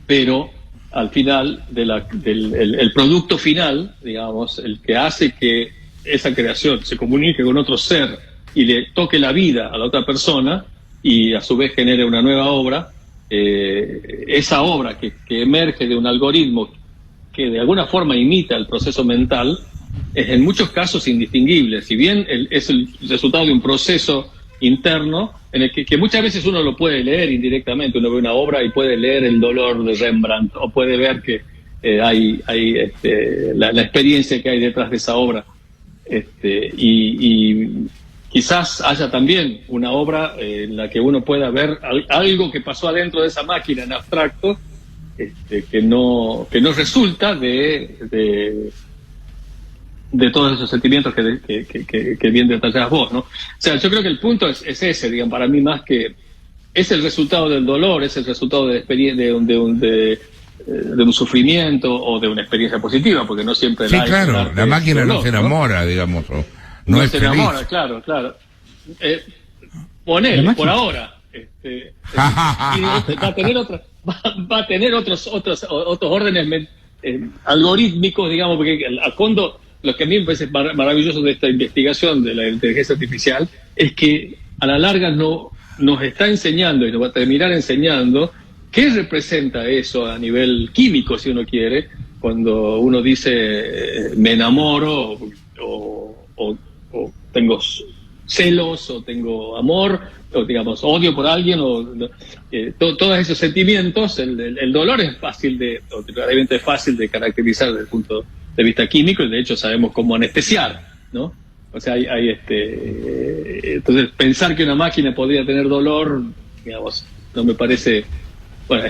C: pero al final el producto final, digamos, el que hace que esa creación se comunique con otro ser y le toque la vida a la otra persona y a su vez genere una nueva obra, esa obra que emerge de un algoritmo que de alguna forma imita el proceso mental, es en muchos casos indistinguible. Si bien es el resultado de un proceso interno en el que muchas veces uno lo puede leer indirectamente, uno ve una obra y puede leer el dolor de Rembrandt o puede ver que hay la experiencia que hay detrás de esa obra, y quizás haya también una obra en la que uno pueda ver algo que pasó adentro de esa máquina en abstracto, que no resulta de todos esos sentimientos que bien detallás vos, ¿no? O sea, yo creo que el punto es ese, digamos, para mí, más que es el resultado del dolor, es el resultado de un sufrimiento o de una experiencia positiva, porque no siempre
A: sí, claro, la máquina no se enamora, ¿no? Digamos, no es
C: se
A: feliz.
C: Enamora, claro. Ponele, por ahora. Va a tener otros órdenes algorítmicos, digamos, porque al fondo lo que a mí me parece maravilloso de esta investigación de la inteligencia artificial es que a la larga nos está enseñando y nos va a terminar enseñando qué representa eso a nivel químico, si uno quiere, cuando uno dice me enamoro o tengo celos o tengo amor o digamos odio por alguien todos esos sentimientos. El dolor es realmente fácil de caracterizar desde el punto de vista químico, y de hecho sabemos cómo anestesiar, ¿no? O sea, entonces pensar que una máquina podría tener dolor, digamos, no me parece, bueno,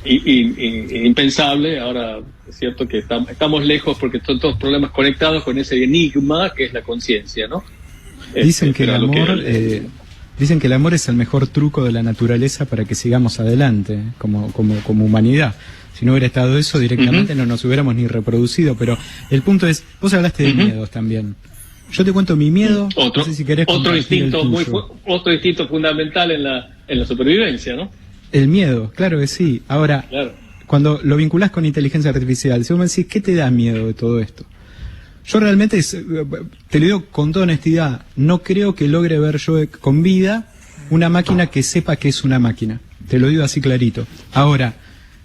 C: impensable. Ahora es cierto que estamos lejos porque son todos problemas conectados con ese enigma que es la conciencia, ¿no?
B: Dicen que el amor es el mejor truco de la naturaleza para que sigamos adelante como humanidad. Si no hubiera estado eso, directamente no nos hubiéramos ni reproducido. Pero el punto es, vos hablaste de miedos también. Yo te cuento mi miedo.
C: No sé si querés otro instinto fundamental en la supervivencia, ¿no?
B: El miedo, claro que sí. Ahora, cuando lo vinculás con inteligencia artificial, si vos me decís, ¿qué te da miedo de todo esto? Yo realmente, te lo digo con toda honestidad, no creo que logre ver yo con vida una máquina que sepa que es una máquina. Te lo digo así clarito. Ahora,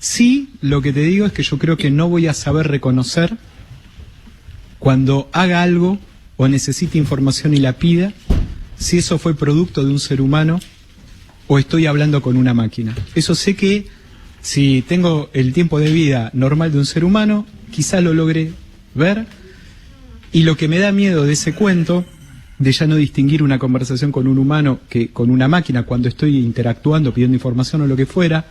B: sí, lo que te digo es que yo creo que no voy a saber reconocer cuando haga algo o necesite información y la pida, si eso fue producto de un ser humano o estoy hablando con una máquina. Eso sé que si tengo el tiempo de vida normal de un ser humano, quizá lo logre ver. Y lo que me da miedo de ese cuento, de ya no distinguir una conversación con un humano que con una máquina cuando estoy interactuando, pidiendo información o lo que fuera,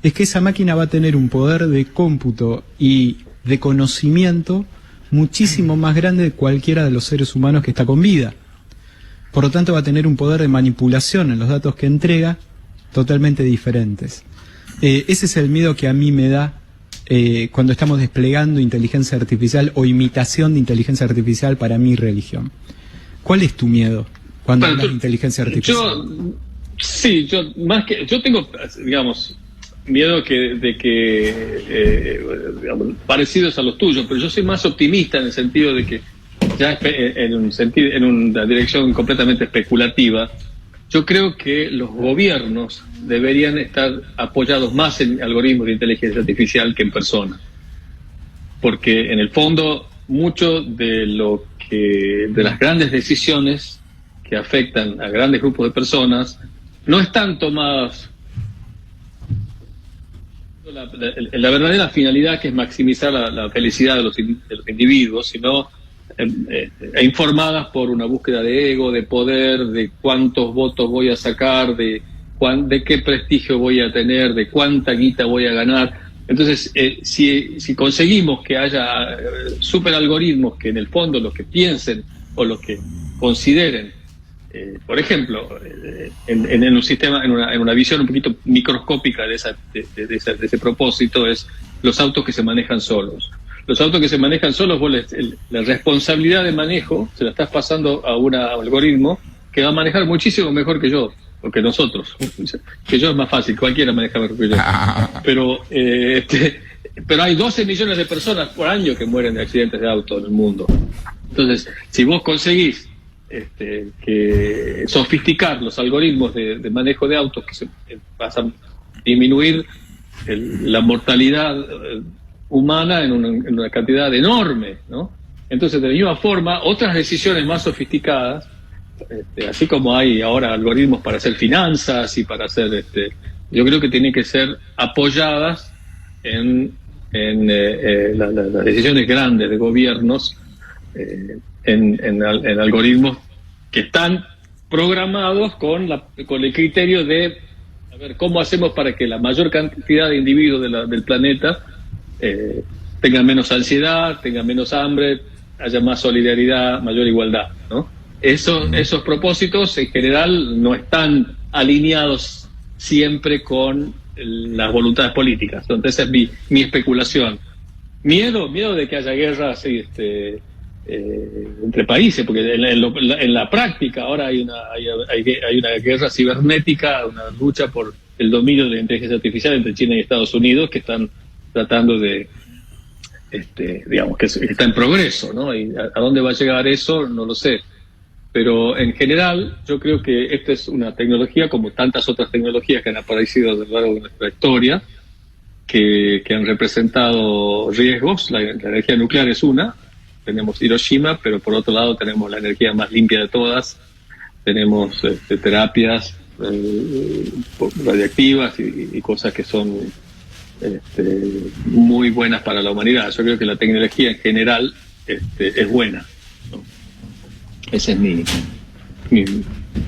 B: es que esa máquina va a tener un poder de cómputo y de conocimiento muchísimo más grande de cualquiera de los seres humanos que está con vida. Por lo tanto, va a tener un poder de manipulación en los datos que entrega totalmente diferentes. Ese es el miedo que a mí me da cuando estamos desplegando inteligencia artificial o imitación de inteligencia artificial para mi religión. ¿Cuál es tu miedo cuando hablas de inteligencia artificial?
C: Yo tengo, digamos, miedo digamos, parecidos a los tuyos, pero yo soy más optimista en el sentido de que ya en un sentido, en una dirección completamente especulativa, yo creo que los gobiernos deberían estar apoyados más en algoritmos de inteligencia artificial que en personas, porque en el fondo mucho de las grandes decisiones que afectan a grandes grupos de personas no están tomadas. La verdadera finalidad, que es maximizar la felicidad de los individuos, sino informadas por una búsqueda de ego, de poder, de cuántos votos voy a sacar, de qué prestigio voy a tener, de cuánta guita voy a ganar. Entonces, si conseguimos que haya superalgoritmos que en el fondo los que piensen o los que consideren, por ejemplo, en un sistema, en una visión un poquito microscópica de ese propósito, es los autos que se manejan solos. Los autos que se manejan solos, vos la responsabilidad de manejo se la estás pasando a un algoritmo que va a manejar muchísimo mejor que yo, o que nosotros. Que yo es más fácil, cualquiera maneja mejor que yo. Pero hay 12 millones de personas por año que mueren de accidentes de auto en el mundo. Entonces, si vos conseguís que sofisticar los algoritmos de manejo de autos, que se pasan a disminuir la mortalidad humana en una cantidad enorme, ¿no? Entonces, de la misma forma, otras decisiones más sofisticadas, así como hay ahora algoritmos para hacer finanzas y para hacer, yo creo que tienen que ser apoyadas en las decisiones grandes de gobiernos, en algoritmos que están programados con el criterio de a ver cómo hacemos para que la mayor cantidad de individuos del planeta tengan menos ansiedad, tengan menos hambre, haya más solidaridad, mayor igualdad, ¿no? Esos propósitos en general no están alineados siempre con las voluntades políticas. Entonces esa es mi especulación. Miedo de que haya guerras entre países, porque en la práctica ahora hay una guerra cibernética, una lucha por el dominio de la inteligencia artificial entre China y Estados Unidos, que están tratando de, digamos, que está en progreso, ¿no? Y a dónde va a llegar eso, no lo sé. Pero en general, yo creo que esta es una tecnología, como tantas otras tecnologías que han aparecido a lo largo de nuestra historia, que han representado riesgos. La energía nuclear es una. Tenemos Hiroshima, pero por otro lado tenemos la energía más limpia de todas. Tenemos terapias radiactivas y cosas que son muy buenas para la humanidad. Yo creo que la tecnología en general es buena, ¿no? Ese es mi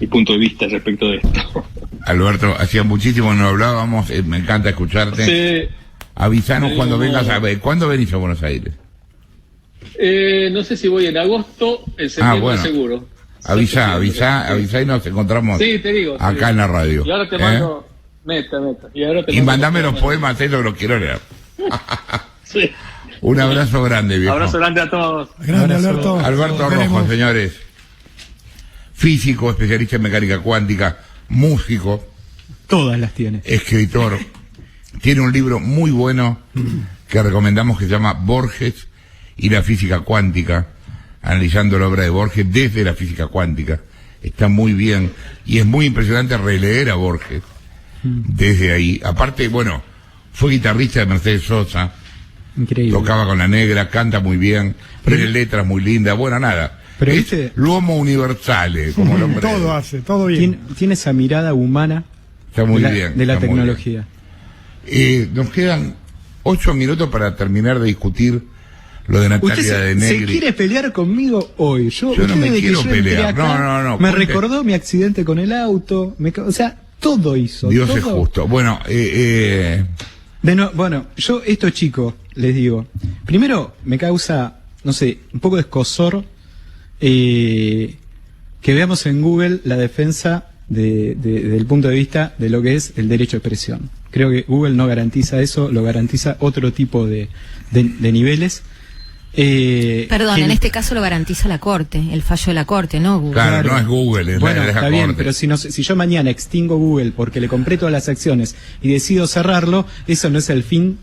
C: punto de vista respecto de esto.
A: Alberto, hacía muchísimo que no hablábamos, me encanta escucharte.
C: Sí.
A: Avísanos cuando vengas a ver. ¿Cuándo venís a Buenos Aires?
C: No sé si voy en agosto, en septiembre
A: bueno.
C: Seguro.
A: Avisa y nos encontramos acá en la radio.
C: Y ahora te mando, meta.
A: Y mandame los poemas, eso que los quiero leer.
C: Sí.
A: Un abrazo grande, viejo.
C: Abrazo grande a todos.
E: Grande, Alberto.
A: Alberto Rojo, señores. Físico, especialista en mecánica cuántica, músico.
B: Todas las tiene.
A: Escritor. Tiene un libro muy bueno que recomendamos que se llama Borges y la física cuántica, analizando la obra de Borges desde la física cuántica. Está muy bien y es muy impresionante releer a Borges desde ahí. Aparte, bueno, fue guitarrista de Mercedes Sosa.
B: Increíble.
A: Tocaba con la Negra, canta muy bien, tiene letras muy lindas, bueno, nada.
B: Pero
A: es
B: viste,
A: l'uomo universale, como el hombre.
E: Todo hace, todo bien.
B: Tiene esa mirada humana
A: Está muy
B: de
A: bien.
B: la
A: está muy
B: tecnología.
A: bien. Nos quedan 8 minutos para terminar de discutir lo de Natalia
B: Usted
A: de Negri.
B: se quiere pelear conmigo hoy. Yo
A: no me
B: desde que
A: quiero
B: yo entré
A: pelear.
B: acá,
A: No.
B: Me
A: Cuente.
B: recordó mi accidente con el auto. O sea, todo hizo.
A: Dios
B: todo.
A: es justo. Bueno,
B: Bueno, yo estos chicos, les digo, primero me causa, no sé, un poco de escozor que veamos en Google la defensa del punto de vista de lo que es el derecho de expresión. Creo que Google no garantiza eso, lo garantiza otro tipo de niveles.
D: Perdón, en este caso lo garantiza la Corte, el fallo de la Corte, ¿no Google?
A: claro, no es Google, es
B: Bueno,
A: la
B: está bien,
A: Corte.
B: pero si yo mañana extingo Google porque le compré todas las acciones y decido cerrarlo, eso no es el fin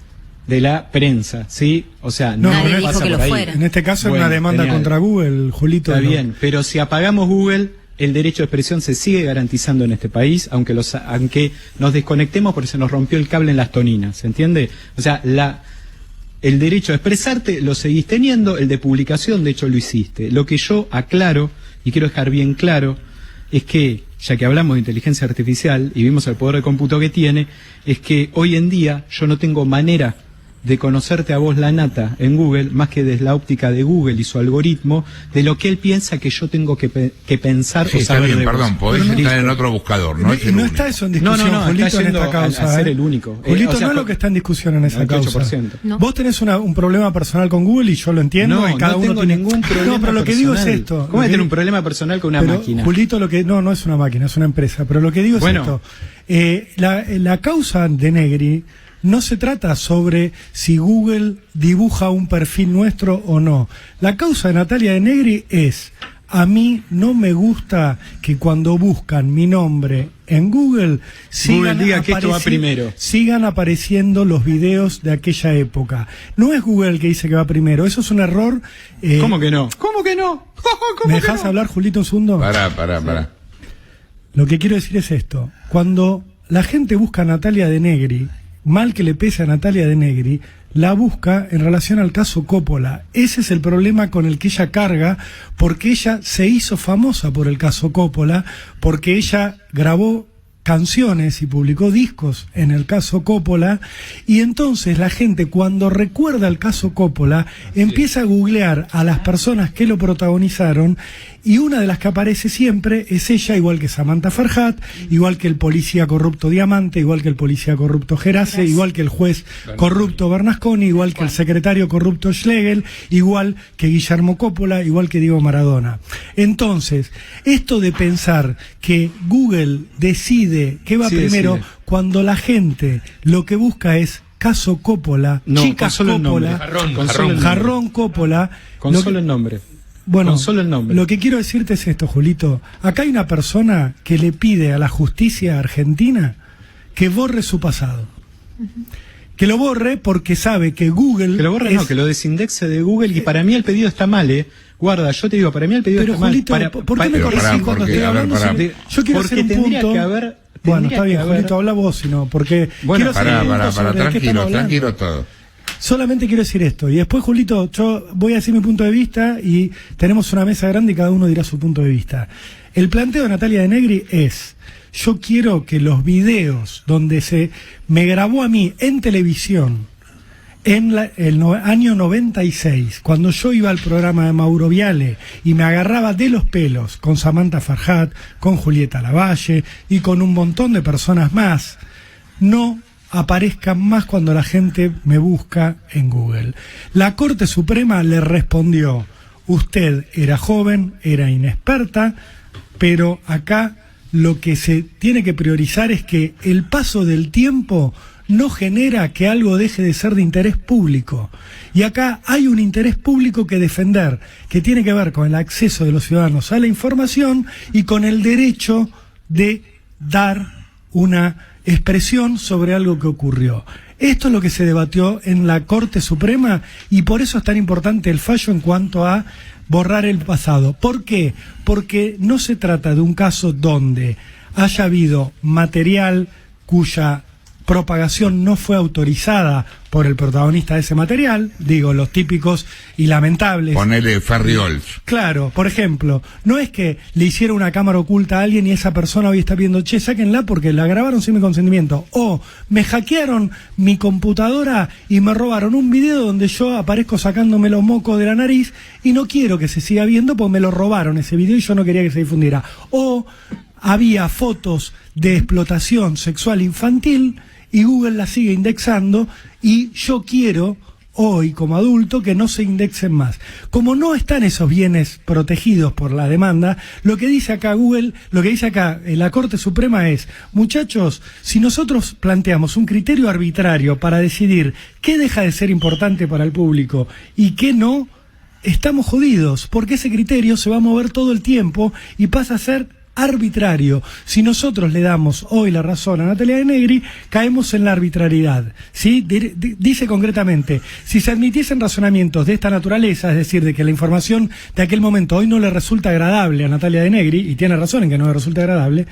B: de la prensa, ¿sí? O sea,
E: No,
D: Nadie
E: no
D: dijo
B: pasa
D: que lo
B: por ahí.
D: fuera.
E: En este caso es
B: Bueno,
E: una demanda
B: genial.
E: contra Google, Julito.
B: Está
E: ¿no?
B: bien, pero si apagamos Google, el derecho de expresión se sigue garantizando en este país, aunque nos desconectemos porque se nos rompió el cable en las toninas, ¿se entiende? O sea, el derecho a expresarte lo seguís teniendo, el de publicación, de hecho, lo hiciste. Lo que yo aclaro, y quiero dejar bien claro, es que, ya que hablamos de inteligencia artificial y vimos el poder de cómputo que tiene, es que hoy en día yo no tengo manera de conocerte a vos, la nata, en Google, más que desde la óptica de Google y su algoritmo, de lo que él piensa que yo tengo que pensar
A: Sí,
B: o
A: está
B: saber
A: bien,
B: de vos.
A: perdón, podés
B: Pero no-
A: entrar en otro buscador, no
E: No,
A: es el
E: no
A: único.
E: está eso en
B: No,
E: discusión,
B: está
E: Julito, en
B: yendo
E: esta causa.
B: a ser el único.
E: Julito,
B: O sea,
E: no es lo que está en discusión en esa
B: 98%.
E: causa.
D: No.
E: Vos tenés un problema personal con Google y yo lo entiendo.
B: No,
E: y cada
B: no
E: uno
B: tengo
E: tiene...
B: ningún problema
E: No, pero lo que digo es
B: personal.
E: esto.
B: ¿Cómo
E: Lo
B: voy a
E: que-
B: tener un problema personal con una
E: pero,
B: máquina?
E: Julito, no es una máquina, es una empresa. Pero lo que digo es
B: Bueno.
E: esto. La causa de Negri no se trata sobre si Google dibuja un perfil nuestro o no. La causa de Natalia de Negri es: a mí no me gusta que cuando buscan mi nombre en Google
B: diga que esto va primero.
E: sigan apareciendo los videos de aquella época. No es Google el que dice que va primero, eso es un error.
B: ¿Cómo que no? ¿Cómo que no? ¿Cómo
E: ¿Me
B: que
E: dejas
B: no?
E: hablar, Julito, un segundo?
A: Pará.
E: Lo que quiero decir es esto: cuando la gente busca a Natalia de Negri, mal que le pese a Natalia de Negri, la busca en relación al caso Coppola. Ese es el problema con el que ella carga, porque ella se hizo famosa por el caso Coppola, porque ella grabó canciones y publicó discos en el caso Coppola, y entonces la gente, cuando recuerda el caso Coppola, empieza a googlear a las personas que lo protagonizaron, y una de las que aparece siempre es ella, igual que Samantha Farhat, igual que el policía corrupto Diamante, igual que el policía corrupto Gerace, igual que el juez corrupto Bernasconi, igual que el secretario corrupto Schlegel, igual que Guillermo Coppola, igual que Diego Maradona. Entonces, esto de pensar que Google decide qué va
B: Sí,
E: primero,
B: decide.
E: cuando la gente lo que busca es caso Coppola,
B: No,
E: chicas
B: con solo el nombre.
E: Coppola,
B: Con solo el nombre.
E: jarrón Coppola,
B: Con
E: lo que-
B: solo el nombre.
E: bueno,
B: Con solo el nombre.
E: lo que quiero decirte es esto, Julito. Acá hay una persona que le pide a la justicia argentina que borre su pasado. Que lo borre porque sabe que Google...
B: Que lo borre, no, que lo desindexe de Google, y para mí el pedido está mal, Guarda, yo te digo, para mí el pedido
E: Pero
B: está
E: Julito,
B: mal.
E: ¿por qué me
A: Pero
E: corregís
A: pará,
E: cuando
A: porque,
E: estoy
A: a ver,
E: hablando?
A: pará.
E: Yo quiero
B: Porque
E: hacer un
B: tendría
E: punto...
B: que haber-
E: Bueno,
B: tendría
E: está bien,
B: que haber-
E: Julito, habla vos, sino porque...
B: Bueno,
E: quiero hacer un
A: Pará,
E: punto sobre de qué estamos hablando.
A: tranquilo todo.
E: Solamente quiero decir esto, y después, Julito, yo voy a decir mi punto de vista y tenemos una mesa grande y cada uno dirá su punto de vista. El planteo de Natalia de Negri es: yo quiero que los videos donde se me grabó a mí en televisión en año 96, cuando yo iba al programa de Mauro Viale y me agarraba de los pelos con Samantha Farhat, con Julieta Lavalle y con un montón de personas más, no aparezcan más cuando la gente me busca en Google. La Corte Suprema le respondió: usted era joven, era inexperta, pero acá lo que se tiene que priorizar es que el paso del tiempo no genera que algo deje de ser de interés público. Y acá hay un interés público que defender, que tiene que ver con el acceso de los ciudadanos a la información y con el derecho de dar una expresión sobre algo que ocurrió. Esto es lo que se debatió en la Corte Suprema y por eso es tan importante el fallo en cuanto a borrar el pasado. ¿Por qué? Porque no se trata de un caso donde haya habido material cuya propagación no fue autorizada por el protagonista de ese material, digo, los típicos y lamentables.
A: Ponele Ferriols.
E: Claro, por ejemplo, no es que le hiciera una cámara oculta a alguien y esa persona hoy está viendo, che, sáquenla porque la grabaron sin mi consentimiento. O me hackearon mi computadora y me robaron un video donde yo aparezco sacándome los mocos de la nariz y no quiero que se siga viendo porque me lo robaron ese video y yo no quería que se difundiera. O había fotos de explotación sexual infantil y Google la sigue indexando y yo quiero hoy como adulto que no se indexen más. Como no están esos bienes protegidos por la demanda, lo que dice acá Google, lo que dice acá la Corte Suprema es: muchachos, si nosotros planteamos un criterio arbitrario para decidir qué deja de ser importante para el público y qué no, estamos jodidos, porque ese criterio se va a mover todo el tiempo y pasa a ser arbitrario. Si nosotros le damos hoy la razón a Natalia de Negri, caemos en la arbitrariedad, ¿sí? Dice concretamente, si se admitiesen razonamientos de esta naturaleza, es decir, de que la información de aquel momento hoy no le resulta agradable a Natalia de Negri, y tiene razón en que no le resulta agradable,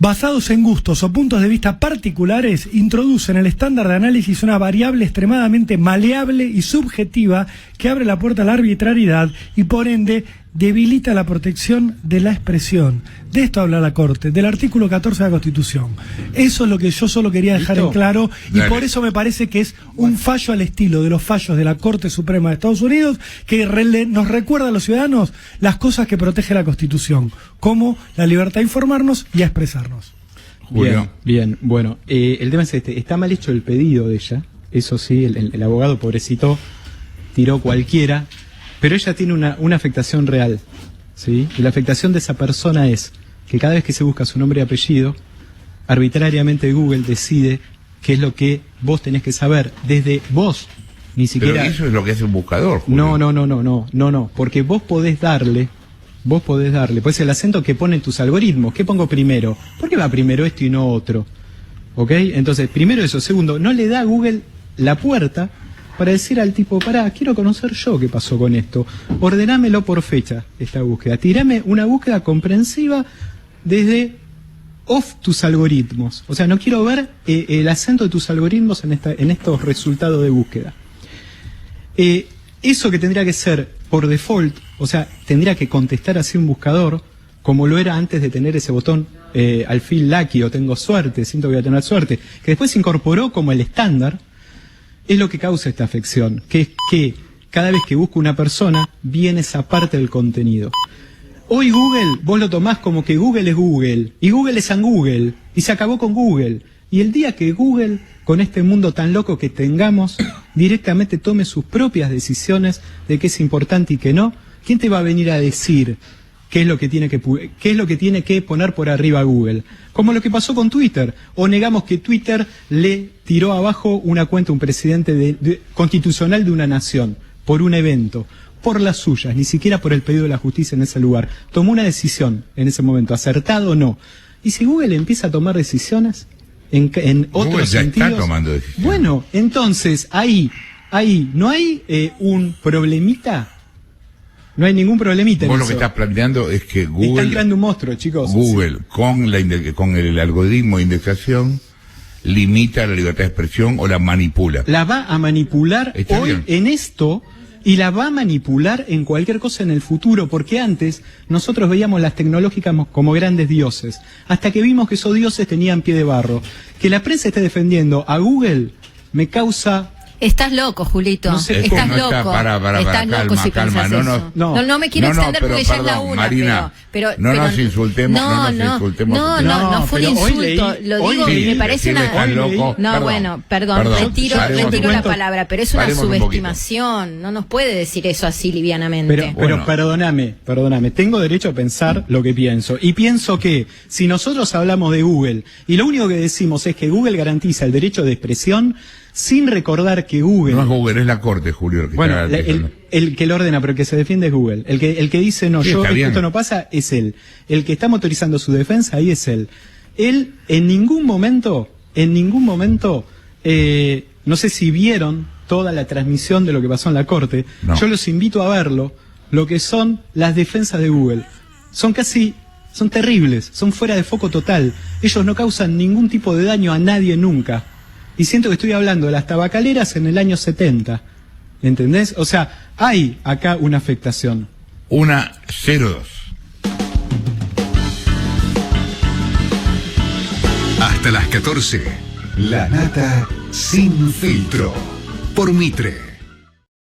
E: basados en gustos o puntos de vista particulares, introducen en el estándar de análisis una variable extremadamente maleable y subjetiva que abre la puerta a la arbitrariedad y por ende debilita la protección de la expresión. De esto habla la Corte, del artículo 14 de la Constitución. Eso es lo que yo solo quería dejar en claro, y por eso me parece que es un fallo al estilo de los fallos de la Corte Suprema de Estados Unidos, que nos recuerda a los ciudadanos las cosas que protege la Constitución, como la libertad de informarnos y a expresarnos.
A: Julio.
B: Bien, bueno, el tema es este, está mal hecho el pedido de ella, eso sí, el abogado pobrecito tiró cualquiera, pero ella tiene una afectación real, ¿sí? Y la afectación de esa persona es que cada vez que se busca su nombre y apellido, arbitrariamente Google decide qué es lo que vos tenés que saber, desde vos, ni siquiera...
A: Pero eso es lo que hace un buscador, Julio.
B: No, porque vos podés darle, pues el acento que ponen tus algoritmos, ¿qué pongo primero? ¿Por qué va primero esto y no otro? ¿Ok? Entonces, primero eso. Segundo, no le da a Google la puerta para decir al tipo, pará, quiero conocer yo qué pasó con esto. Ordenámelo por fecha, esta búsqueda. Tirame una búsqueda comprensiva desde off tus algoritmos. O sea, no quiero ver el acento de tus algoritmos en estos resultados de búsqueda. Eso que tendría que ser por default, o sea, tendría que contestar así un buscador, como lo era antes de tener ese botón al feel lucky o tengo suerte, siento que voy a tener suerte, que después se incorporó como el estándar, es lo que causa esta afección, que es que cada vez que busco una persona, viene esa parte del contenido. Hoy Google, vos lo tomás como que Google es Google, y Google es San Google, y se acabó con Google. Y el día que Google, con este mundo tan loco que tengamos, directamente tome sus propias decisiones de qué es importante y qué no, ¿quién te va a venir a decir qué es lo que tiene que poner por arriba a Google? Como lo que pasó con Twitter. O negamos que Twitter le tiró abajo una cuenta a un presidente constitucional de una nación, por un evento, por las suyas, ni siquiera por el pedido de la justicia en ese lugar. Tomó una decisión en ese momento, acertado o no. Y si Google empieza a tomar decisiones en otros sentidos,
A: está tomando decisiones.
B: Bueno, entonces ahí no hay un problemita. No hay ningún problemita en
A: Vos
B: eso.
A: lo que estás planteando es que Google...
B: Están creando un monstruo, chicos.
A: Google, sí, con el algoritmo de indexación, limita la libertad de expresión o la manipula.
B: La va a manipular
A: Está
B: hoy
A: bien.
B: en esto y la va a manipular en cualquier cosa en el futuro, porque antes nosotros veíamos las tecnológicas como grandes dioses, hasta que vimos que esos dioses tenían pie de barro. Que la prensa esté defendiendo a Google me causa...
D: Estás loco, Julito.
B: No sé,
D: Estás
A: no
D: loco.
A: está- para,
D: Estás loco si
A: calma,
D: pensás
A: no,
D: eso.
B: no.
D: No me quiero extender
A: pero
D: porque ya es la
A: perdón,
D: una.
A: Marina,
D: pero
A: no nos insultemos, no nos insultemos.
D: No fue un
B: pero hoy
D: insulto.
B: leí-
D: Lo
B: hoy
D: digo,
B: leí-
D: me parece
A: decirle
D: una...
A: estás loco,
D: No, bueno, perdón, retiro
A: paremos
D: la palabra, pero es una
A: Paremos un
D: subestimación. No nos puede decir eso así livianamente.
B: Pero
A: Bueno.
B: perdóname, tengo derecho a pensar lo que pienso. Y pienso que si nosotros hablamos de Google y lo único que decimos es que Google garantiza el derecho de expresión, sin recordar que Google...
A: No es Google, es la Corte, Julio. El que
B: Bueno,
A: está diciendo.
B: el que lo ordena, pero el que se defiende es Google. El que dice, no,
A: Sí, está bien.
B: esto no pasa, es él. El que está motorizando su defensa, ahí es él. Él, en ningún momento, no sé si vieron toda la transmisión de lo que pasó en la Corte.
A: No.
B: Yo los invito a verlo, lo que son las defensas de Google. Son terribles, son fuera de foco total. Ellos no causan ningún tipo de daño a nadie nunca. Y siento que estoy hablando de las tabacaleras en el año 70. ¿Entendés? O sea, hay acá una afectación.
A: 1-0-2.
F: Hasta las 14. La Nata sin filtro. Por Mitre.